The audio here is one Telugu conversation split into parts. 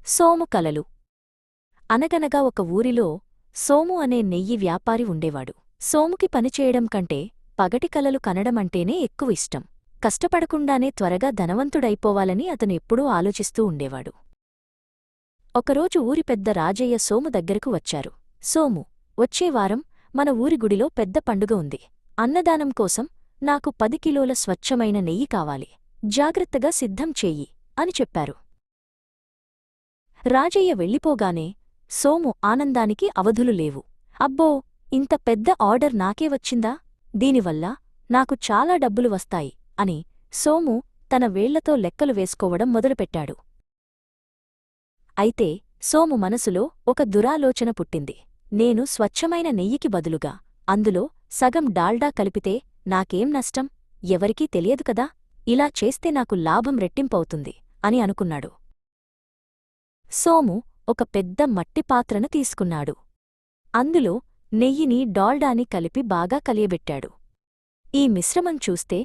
సోము కలలు. అనగనగా ఒక ఊరిలో సోము అనే నెయ్యి వ్యాపారి ఉండేవాడు. సోముకి పనిచేయడం కంటే పగటి కలలు కనడమంటేనే ఎక్కువ ఇష్టం. కష్టపడకుండానే త్వరగా ధనవంతుడైపోవాలని అతను ఎప్పుడూ ఆలోచిస్తూ ఉండేవాడు. ఒకరోజు ఊరి పెద్ద రాజయ్య సోము దగ్గరకు వచ్చారు. సోము, వచ్చే వారం మన ఊరి గుడిలో పెద్ద పండుగ ఉంది. అన్నదానం కోసం నాకు 10 కిలోల స్వచ్ఛమైన నెయ్యి కావాలి. జాగ్రత్తగా సిద్ధం చెయ్యి అని చెప్పారు. రాజయ్య వెళ్ళిపోగానే సోము ఆనందానికి అవధులు లేవు. అబ్బో, ఇంత పెద్ద ఆర్డర్ నాకే వచ్చిందా? దీనివల్ల నాకు చాలా డబ్బులు వస్తాయి అని సోము తన వేళ్లతో లెక్కలు వేసుకోవడం మొదలుపెట్టాడు. అయితే సోము మనసులో ఒక దురాలోచన పుట్టింది. నేను స్వచ్ఛమైన నెయ్యికి బదులుగా అందులో సగం డాల్డా కలిపితే నాకేం నష్టం? ఎవరికీ తెలియదు కదా. ఇలా చేస్తే నాకు లాభం రెట్టింపవుతుంది అని అనుకున్నాడు. సోము ఒక పెద్ద మట్టిపాత్రను తీసుకున్నాడు. అందులో నెయ్యిని డాల్డాని కలిపి బాగా కలియబెట్టాడు. ఈ మిశ్రమం చూస్తే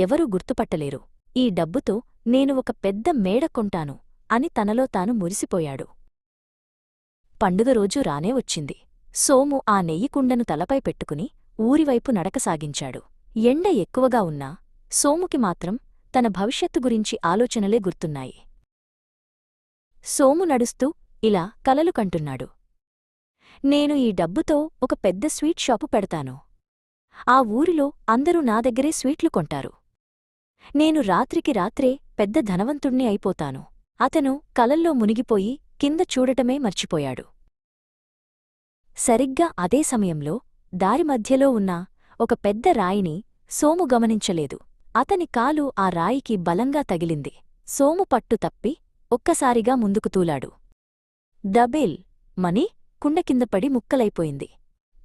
ఎవరూ గుర్తుపట్టలేరు. ఈ డబ్బుతో నేను ఒక పెద్ద మేడ కొంటాను అని తనలో తాను మురిసిపోయాడు. పండుగ రోజు రానే వచ్చింది. సోము ఆ నెయ్యి కుండను తలపై పెట్టుకుని ఊరివైపు నడకసాగించాడు. ఎండ ఎక్కువగా ఉన్నా సోముకి మాత్రం తన భవిష్యత్తు గురించి ఆలోచనలే గుర్తున్నాయి. సోము నడుస్తూ ఇలా కలలు కంటున్నాడు. నేను ఈ డబ్బుతో ఒక పెద్ద స్వీట్ షాపు పెడతాను. ఆ ఊరిలో అందరూ నా దగ్గరే స్వీట్లు కొంటారు. నేను రాత్రికి రాత్రే పెద్ద ధనవంతుణ్ణి అయిపోతాను. అతను కలల్లో మునిగిపోయి కింద చూడటమే మర్చిపోయాడు. సరిగ్గా అదే సమయంలో దారి మధ్యలో ఉన్న ఒక పెద్ద రాయిని సోము గమనించలేదు. అతని కాలు ఆ రాయికి బలంగా తగిలింది. సోము పట్టు తప్పి ఒక్కసారిగా ముందుకు తూలాడు. డబేల్ మని కుండ కిందపడి ముక్కలైపోయింది.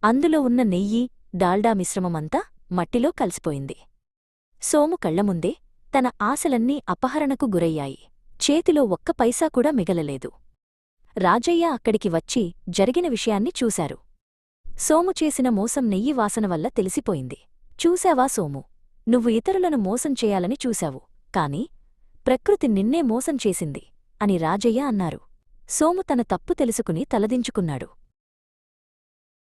అందులో ఉన్న నెయ్యి, డాల్డా మిశ్రమమంతా మట్టిలో కలిసిపోయింది. సోము కళ్లముందే తన ఆశలన్నీ అపహరణకు గురయ్యాయి. చేతిలో ఒక్క పైసా కూడా మిగలలేదు. రాజయ్య అక్కడికి వచ్చి జరిగిన విషయాన్ని చూశారు. సోము చేసిన మోసం నెయ్యి వాసన వల్ల తెలిసిపోయింది. చూశావా సోము, నువ్వు ఇతరులను మోసం చేయాలని చూశావు, కాని ప్రకృతి నిన్నే మోసం చేసింది అని రాజయ్య అన్నారు. సోము తన తప్పు తెలుసుకుని తలదించుకున్నాడు.